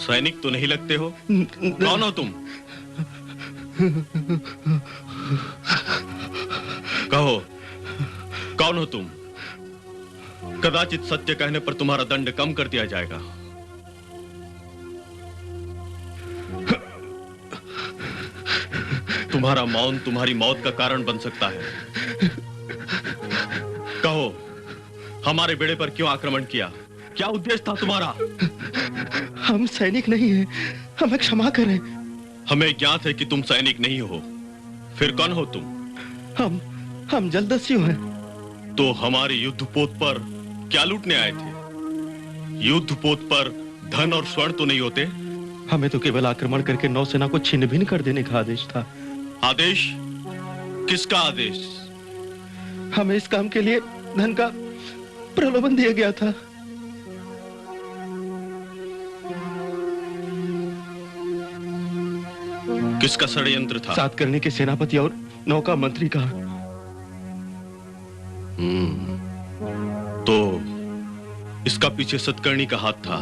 सैनिक तो नहीं लगते हो। कौन हो तुम? कहो, कौन हो तुम? कदाचित सत्य कहने पर तुम्हारा दंड कम कर दिया जाएगा। तुम्हारा मौन तुम्हारी मौत का कारण बन सकता है। कहो, हमारे बेड़े पर क्यों आक्रमण किया? क्या उद्देश्य था तुम्हारा? हम सैनिक नहीं हैं, हमें क्षमा करें। हमें ज्ञात है कि तुम सैनिक नहीं हो, फिर कौन हो तुम? हम जलदस्यु हैं। तो हमारे युद्धपोत पर क्या लूटने आए थे? युद्धपोत पर धन और स्वर्ण तो नहीं होते? हमें तो केवल आक्रमण करके नौसेना को छिन्न भिन्न कर देने का आदेश था। आदेश? किसका आदेश? हमें इस काम के लिए धन का प्रलोभन दिया गया था। किसका षड्यंत्र था? सातकर्णी के सेनापति और नौका मंत्री का। तो इसका पीछे सतकर्णी का हाथ था।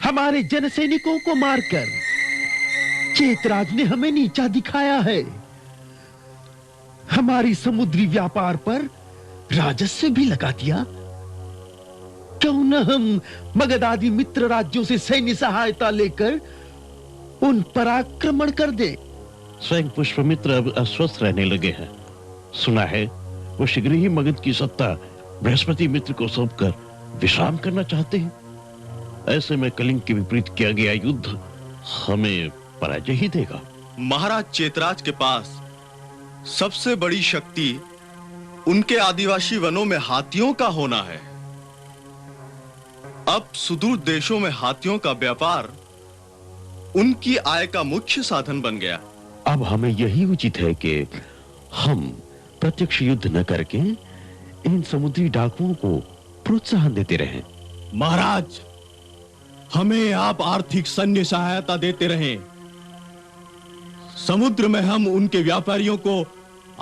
हमारे जनसैनिकों को मारकर चेतराज ने हमें नीचा दिखाया है। हमारी समुद्री व्यापार पर राजस्व भी लगा दिया। क्यों न हम मगध आदि मित्र राज्यों से सैन्य सहायता लेकर उन पर आक्रमण कर दे। स्वयं पुष्पमित्र अब अस्वस्थ रहने लगे हैं। सुना है वो शीघ्र ही मगध की सत्ता बृहस्पति मित्र को सौंपकर विश्राम करना चाहते हैं। ऐसे में कलिंग के विपरीत किया गया युद्ध हमें पराजय ही देगा। महाराज चेतराज के पास सबसे बड़ी शक्ति उनके आदिवासी वनों में हाथियों का होना है। अब सुदूर देशों में हाथियों का व्यापार उनकी आय का मुख्य साधन बन गया। अब हमें यही उचित है कि हम प्रत्यक्ष युद्ध न करके इन समुद्री डाकुओं को प्रोत्साहन देते रहें। महाराज, हमें आप आर्थिक सैन्य सहायता देते रहें। समुद्र में हम उनके व्यापारियों को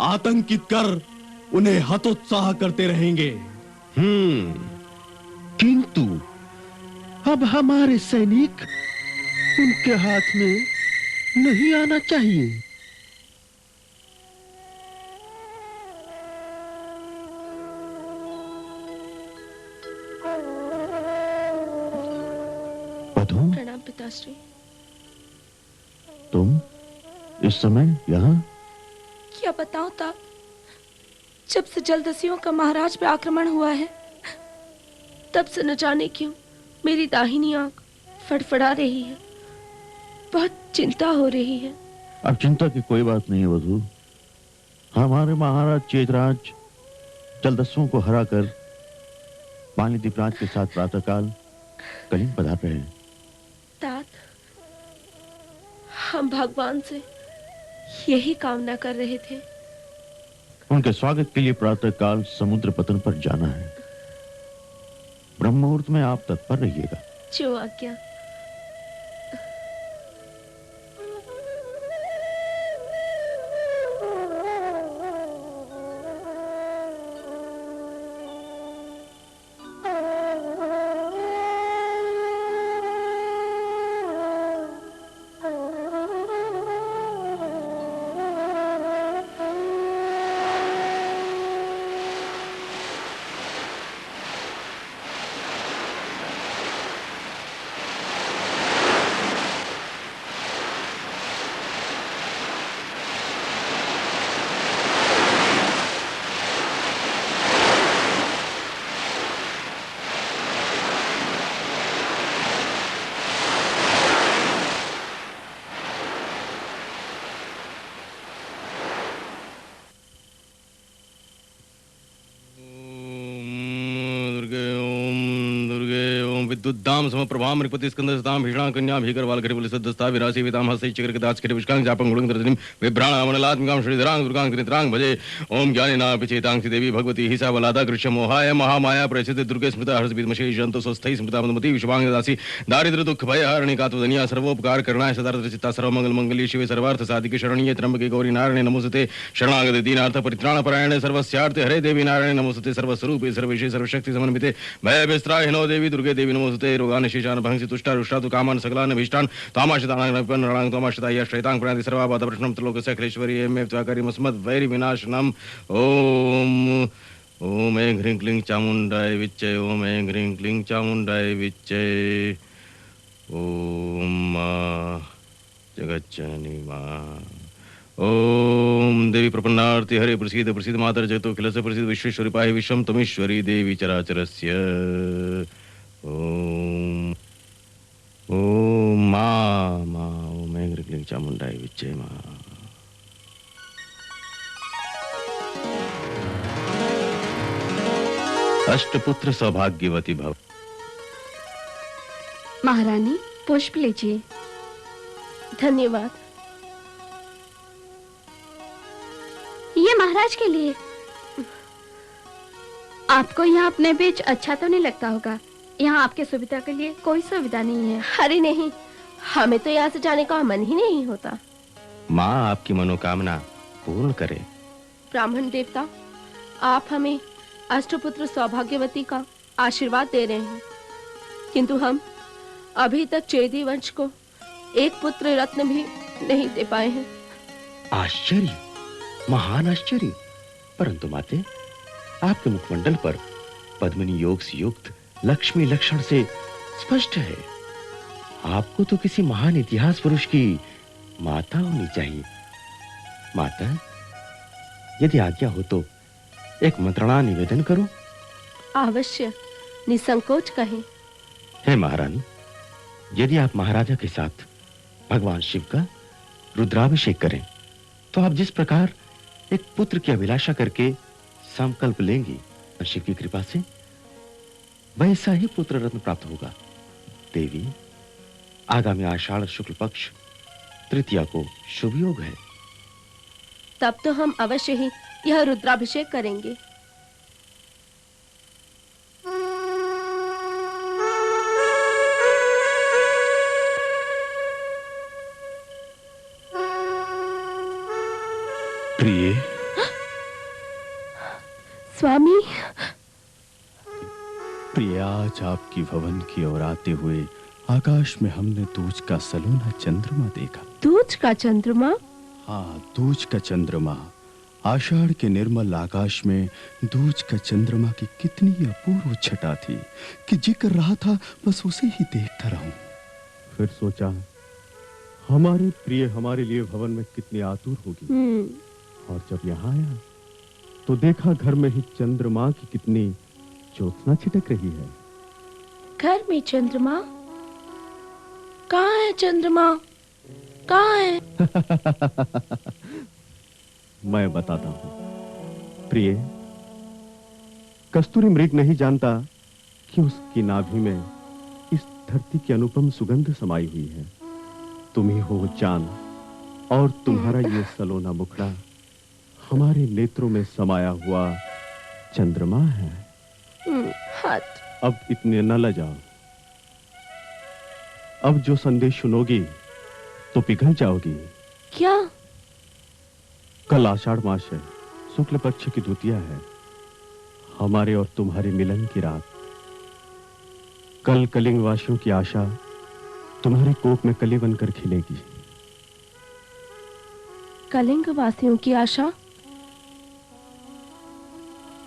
आतंकित कर उन्हें हतोत्साह करते रहेंगे। किंतु अब हमारे सैनिक उनके हाथ में नहीं आना चाहिए। प्रणाम पिताश्री। तुम इस समय यहाँ? क्या बताऊं ता, जब से जलदस्युओं का महाराज पे आक्रमण हुआ है तब से न जाने क्यों मेरी दाहिनी आंख फड़फड़ा रही है। बहुत चिंता हो रही है। अब चिंता की कोई बात नहीं है वधू। हमारे महाराज चेतराज जलदस्युओं को हराकर पानी दीपराज के साथ प्रातःकाल कलिंग पधार रहे हैं। तात, हम भगवान से यही कामना कर रहे थे। उनके स्वागत के लिए प्रातःकाल समुद्र पतन पर जाना है। ब्रह्म मुहूर्त में आप तत्पर रहिएगा। जो आज्ञा। विद्युद्दाम समप्रभाम रिपति स्कंदस्ताम भीषणा कन्या भीकर वालकरि बलिसद्दस्ता विरासी विताम हस्ते चक्र दास के विष्कांग जापं गुणं दर्शनीम विभ्राण अमलात्मकां श्रीधरांग दुर्गांग त्रित्रांग भजे ओम ज्ञानिना पिचेतांग देवी भगवती हिसा बलादा कृष्ण मोहाय महामाया प्रसिद्ध दुर्गे स्मृता हर्ष विद्मशे जंतो स्वस्थै स्मृता मधुमती विश्वांग दासी दारिद्र दुख भय हरणी कातुदनिया सर्वोपकार करणाय सदार्थ चित्ता सर्वमंगल मंगली शिवे सर्वार्थ साधिके शरण्ये त्र्यंबके गौरी नारायणे नमोस्तुते शरणागते दीनार्थ परित्राण परायणे सर्वस्यार्थे हरे देवी नारायणे नमोस्तुते सर्वस्वरूपे सर्वेशे सर्वशक्ति समन्विते भय विस्त्राहिनो देवी दुर्गे देवी नमोस्तुते रोगान शेषान भंगसि तुष्टा रुष्टातु कामान सकलान भीष्टान तामाशितानां रणं तमाशिताय श्रेतां प्रणति सर्वाबाध प्रश्नं त्रिलोकस्य अखिलेश्वरी एमे त्वाकरि मस्मद् वैरि विनाशनम् ओम ओम ऐं ह्रीं क्लीं चामुण्डाय विच्चे ओम ऐं ह्रीं क्लीं चामुण्डाय विच्चे ओम जगज्जननी मां ओम देवी प्रपन्नार्ति हरे प्रसीद प्रसीद मातर जगतो खिलस्य प्रसीद विश्वेश्वरी पाहि विश्वं तमीश्वरी देवी चराचरस्य ओम ओम मा ओम ऐं ह्रीं क्लीं चामुण्डाय विच्चे मा अष्टपुत्र सौभाग्यवती भव। महारानी पुष्प लीजिए। धन्यवाद। ये महाराज के लिए। आपको यहाँ अपने बीच अच्छा तो नहीं लगता होगा। यहाँ आपके सुविधा के लिए कोई सुविधा नहीं है। अरे नहीं, हमें तो यहाँ से जाने का मन ही नहीं होता। माँ आपकी मनोकामना पूर्ण करे। ब्राह्मण देवता, आप हमें अष्टपुत्र सौभाग्यवती का आशीर्वाद दे रहे हैं, किंतु हम अभी तक चेदी वंश को एक पुत्र रत्न भी नहीं दे पाए हैं। आश्चर्य, महान आश्चर्य। परंतु माते, आपके मुखमंडल पर पद्मिनी योग से युक्त लक्ष्मी लक्षण से स्पष्ट है। आपको तो किसी महान इतिहास पुरुष की माता होनी चाहिए। माता, यदि आज्ञा हो तो एक मंत्रणा निवेदन करूं? अवश्य, निसंकोच कहें। हे महारानी, यदि आप महाराजा के साथ भगवान शिव का रुद्राभिषेक करें तो आप जिस प्रकार एक पुत्र की अभिलाषा करके संकल्प लेंगी, शिव की कृपा से वैसा ही पुत्र रत्न प्राप्त होगा। देवी, आगामी आषाढ़ शुक्ल पक्ष तृतीया को शुभ योग है। तब तो हम अवश्य ही यह रुद्राभिषेक करेंगे। प्रिय, स्वामी। प्रिय, आज आपकी भवन की ओर आते हुए आकाश में हमने दूज का सलोना चंद्रमा देखा। दूज का चंद्रमा? हाँ, दूज का चंद्रमा। आषाढ़ के निर्मल आकाश में दूज का चंद्रमा की कितनी अपूर्व छटा थी कि जी कर रहा था बस उसे ही देखता रहूं। फिर सोचा, हमारे प्रिय हमारे लिए भवन में कितनी आतुर होगी। और जब यहाँ आया तो देखा घर में ही चंद्रमा की कितनी ज्योत्सना छिटक रही है। घर में चंद्रमा? कहाँ है चंद्रमा? कहाँ है? मैं बताता हूँ। प्रिय, कस्तूरी मृग नहीं जानता कि उसकी नाभि में इस धरती की अनुपम सुगंध समाई हुई है। तुम ही हो चांद और तुम्हारा ये सलोना मुखड़ा हमारे नेत्रों में समाया हुआ चंद्रमा है। अब इतने न लजाओ। अब जो संदेश सुनोगी तो पिघल जाओगी। क्या? कल आषाढ़ मास है, शुक्ल पक्ष की द्वितीया है, हमारे और तुम्हारे मिलन की रात। कल कलिंग वासियों की आशा तुम्हारे कोख में कली बनकर खिलेगी। कलिंग वासियों की आशा?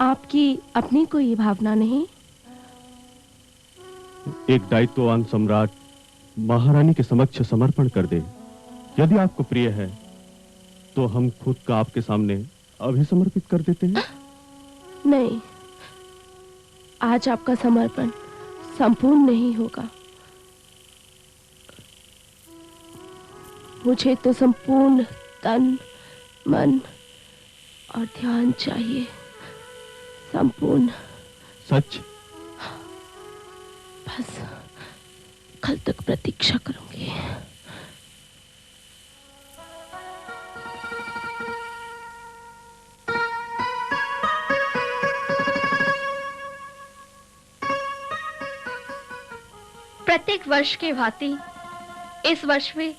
आपकी अपनी कोई भावना नहीं? एक दायित्ववान सम्राट महारानी के समक्ष समर्पण कर दे। यदि आपको प्रिय है तो हम खुद का आपके सामने अभिसमर्पित कर देते हैं। नहीं, आज आपका समर्पण संपूर्ण नहीं होगा। मुझे तो संपूर्ण तन, मन और ध्यान चाहिए। संपूर्ण। सच? बस कल तक प्रतीक्षा करूंगी। प्रत्येक वर्ष के भांति इस वर्ष भी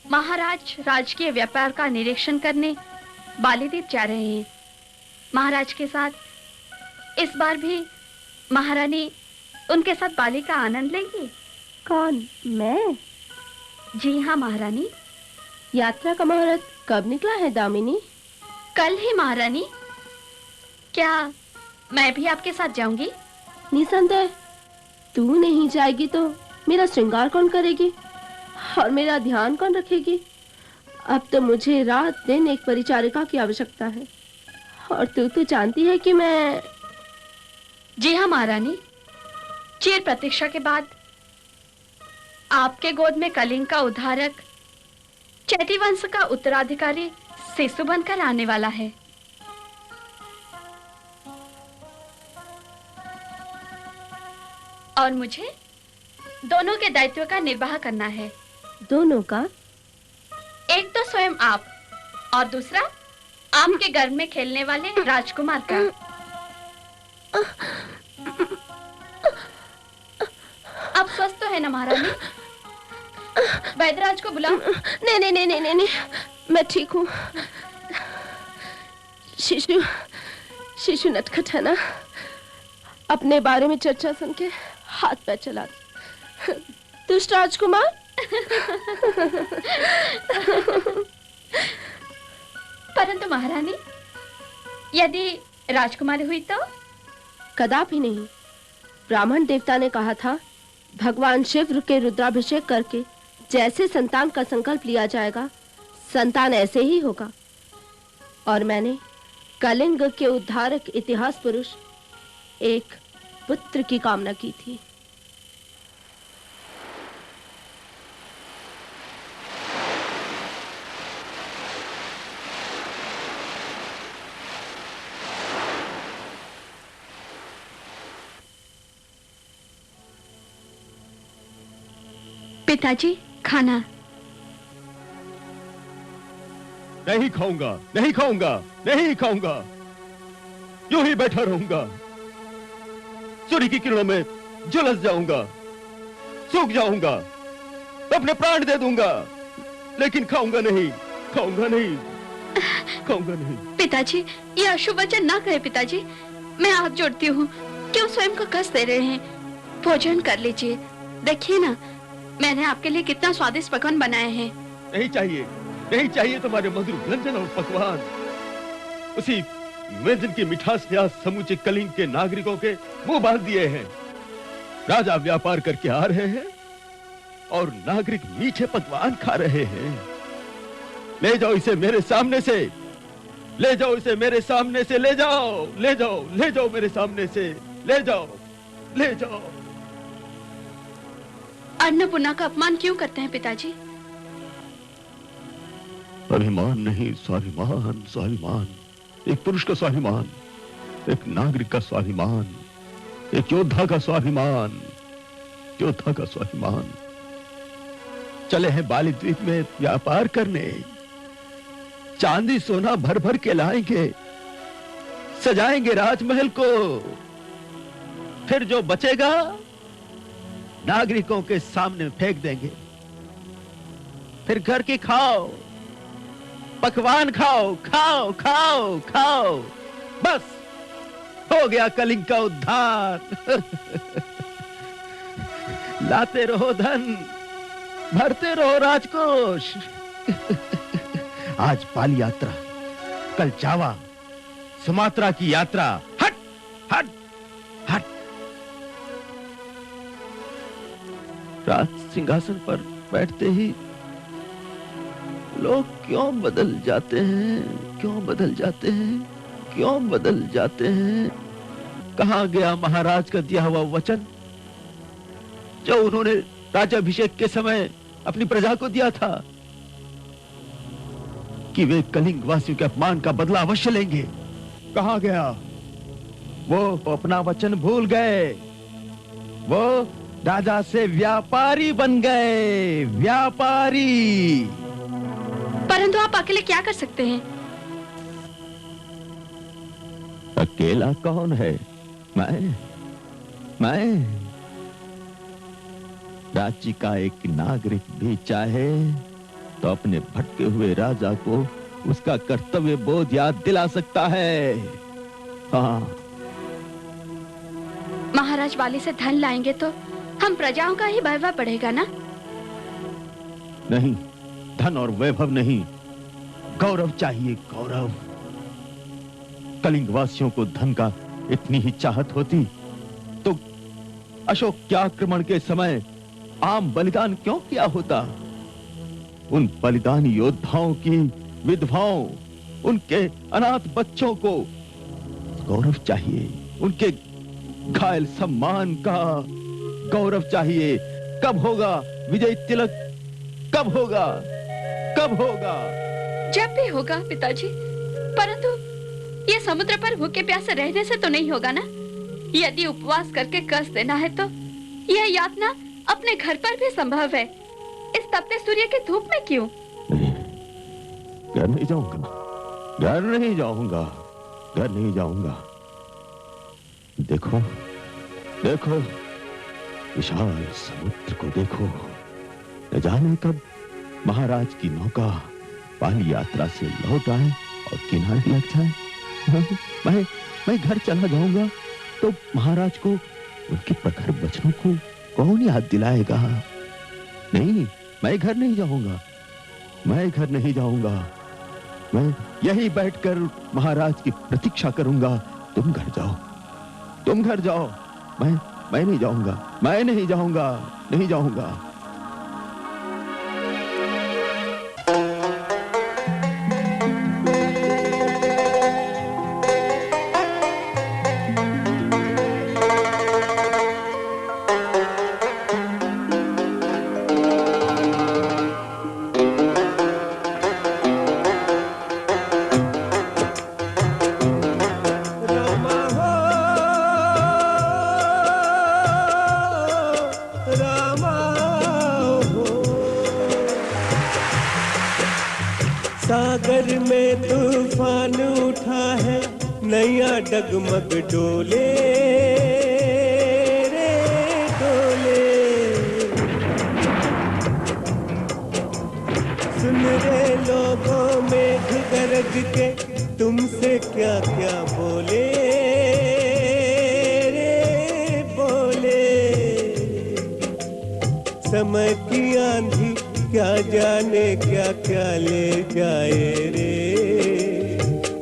महाराज राजकीय व्यापार का निरीक्षण करने बालीद्वीप जा रहे हैं। महाराज के साथ इस बार भी महारानी उनके साथ बाली का आनंद लेंगी। कौन, मैं? जी हाँ महारानी। यात्रा का मुहूर्त कब निकला है दामिनी? कल ही महारानी। क्या मैं भी आपके साथ जाऊंगी? निसंदेह। तू नहीं जाएगी तो मेरा श्रृंगार कौन करेगी और मेरा ध्यान कौन रखेगी? अब तो मुझे रात दिन एक परिचारिका की आवश्यकता है और तू तो जानती है कि मैं। जी हाँ महारानी। चिर प्रतीक्षा के बाद आपके गोद में कलिंग का उद्धारक, चैती वंश का उत्तराधिकारी शिशु बनकर आने वाला है। और मुझे दोनों के दायित्व का निर्वाह करना है। दोनों का? एक तो स्वयं आप और दूसरा आपके गर्भ में खेलने वाले राजकुमार का। आप स्वस्थ तो है ना महारानी? वैद्यराज को बुलाओ। नहीं नहीं नहीं नहीं नहीं, मैं ठीक हूँ। शिशु नटखट है ना, अपने बारे में चर्चा सुन के हाथ पैर चला। दुष्ट राजकुमार। परंतु महारानी, यदि राजकुमारी हुई तो? कदापि नहीं। ब्राह्मण देवता ने कहा था भगवान शिव के रुद्राभिषेक करके जैसे संतान का संकल्प लिया जाएगा, संतान ऐसे ही होगा। और मैंने कलिंग के उद्धारक इतिहास पुरुष एक पुत्र की कामना की थी। पिताजी, खाना। नहीं खाऊंगा, नहीं खाऊंगा, नहीं खाऊंगा। यूं ही बैठा रहूंगा, सूर्य की किरणों में झुलस जाऊंगा, सूख जाऊंगा, अपने प्राण दे दूंगा, लेकिन खाऊंगा नहीं, खाऊंगा नहीं, खाऊंगा नहीं। पिताजी, ये अशुभ वचन ना कहे पिताजी। मैं हाथ जोड़ती हूँ, क्यों स्वयं को कष्ट दे रहे हैं? भोजन कर लीजिए। देखिए ना, मैंने आपके लिए कितना स्वादिष्ट पकवान बनाए हैं। नहीं चाहिए, नहीं चाहिए तुम्हारे मधुर व्यंजन और पकवान। उसी व्यंजन की मिठास ने आज समूचे कलिंग के नागरिकों के मुंह बांध दिए हैं। राजा व्यापार करके आ रहे हैं और नागरिक मीठे पकवान खा रहे हैं। ले जाओ इसे मेरे सामने से, ले जाओ इसे मेरे सामने से, ले जाओ, ले जाओ, ले जाओ मेरे सामने से, ले जाओ, ले जाओ। अन्नपूर्णा का अपमान क्यों करते हैं पिताजी? अभिमान नहीं, स्वाभिमान, स्वाभिमान। एक पुरुष का स्वाभिमान, एक नागरिक का स्वाभिमान, एक योद्धा का स्वाभिमान, योद्धा का स्वाभिमान। चले हैं बालीद्वीप में व्यापार करने, चांदी सोना भर भर के लाएंगे, सजाएंगे राजमहल को। फिर जो बचेगा नागरिकों के सामने फेंक देंगे। फिर घर की खाओ, पकवान खाओ, खाओ, खाओ, खाओ। बस हो गया कलिंग का उद्धार। लाते रहो धन, भरते रहो राजकोष। आज पाली यात्रा, कल जावा, सुमात्रा की यात्रा। हट, हट, हट। राज सिंहासन पर बैठते ही लोग क्यों बदल जाते हैं, क्यों बदल जाते हैं, क्यों बदल जाते हैं? कहां गया महाराज का दिया हुआ वचन जो उन्होंने राज्याभिषेक के समय अपनी प्रजा को दिया था कि वे कलिंग वासियों के अपमान का बदला अवश्य लेंगे? कहां गया वो? अपना वचन भूल गए। वो राजा से व्यापारी बन गए, व्यापारी। परंतु आप अकेले क्या कर सकते हैं? अकेला कौन है? मैं राज्य का एक नागरिक भी चाहे तो अपने भटके हुए राजा को उसका कर्तव्य बोध याद दिला सकता है। हाँ। महाराज वाली से धन लाएंगे तो हम प्रजाओं का ही वैभव बढ़ेगा ना? नहीं, धन और वैभव नहीं, गौरव चाहिए, गौरव। कलिंग वासियों को धन का इतनी ही चाहत होती तो अशोक के आक्रमण के समय आम बलिदान क्यों किया होता? उन बलिदानी योद्धाओं की विधवाओं, उनके अनाथ बच्चों को गौरव चाहिए, उनके घायल सम्मान का गौरव चाहिए। कब होगा विजय तिलक? कब होगा? कब होगा? जब भी होगा पिताजी, परंतु ये समुद्र पर भूखे प्यासे रहने से तो नहीं होगा ना? यदि उपवास करके कष्ट देना है तो यह यातना अपने घर पर भी संभव है। इस तपते सूर्य के धूप में क्यों? घर नहीं जाऊंगा, घर नहीं जाऊंगा, घर नहीं जाऊंगा। देखो, देखो, विशाल समुद्र को देखो। न जाने कब महाराज की नौका पानी यात्रा से लौट आए और किनारे लग जाए। मैं घर चला जाऊंगा तो महाराज को उनके प्रखर वचनों को कौन याद दिलाएगा? नहीं, मैं घर नहीं जाऊंगा, मैं घर नहीं जाऊंगा। मैं यहीं बैठकर महाराज की प्रतीक्षा करूंगा। तुम घर जाओ, तुम घर जाओ। मैं नहीं जाऊंगा, मैं नहीं जाऊंगा, नहीं जाऊंगा। सागर में तूफान उठा है, नैया डगमग डोले रे डोले। सुन रे लोगों मेघ गरज के तुमसे क्या क्या बोले रे बोले। समय की आंधी क्या जाने क्या क्या ले जाए रे।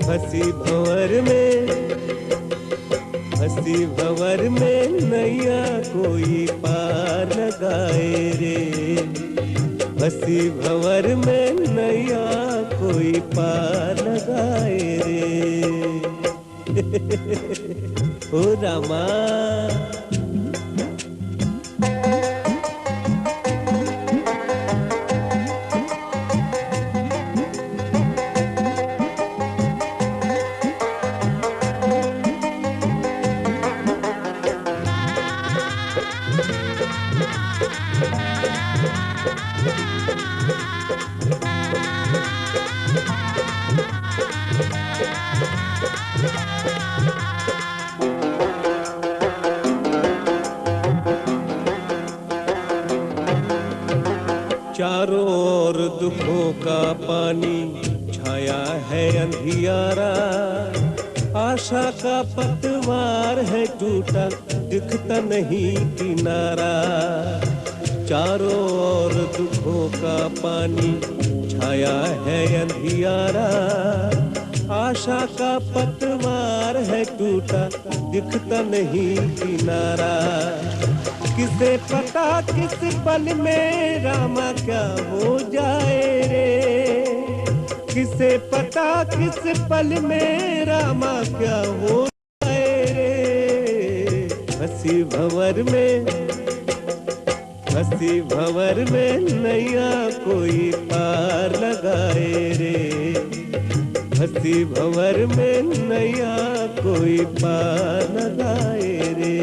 हंसी भंवर में नैया कोई पार लगाए रे। हंसी भंवर में नैया कोई पार लगाए रे। ओ रामा, चारों ओर दुखों का पानी छाया है अंधियारा। आशा का पतवार है टूटा, दिखता नहीं किनारा। चारों ओर दुखों का पानी छाया है अंधियारा। आशा का पतवार है टूटा, दिखता नहीं किनारा। किसे पता किस पल में रामा क्या हो जाए रे। किसे पता किस पल में रामा क्या हो जाए रे। हंसी भंवर में नैया कोई पार लगाए रे। हंसी भंवर में नैया कोई पार लगाए रे।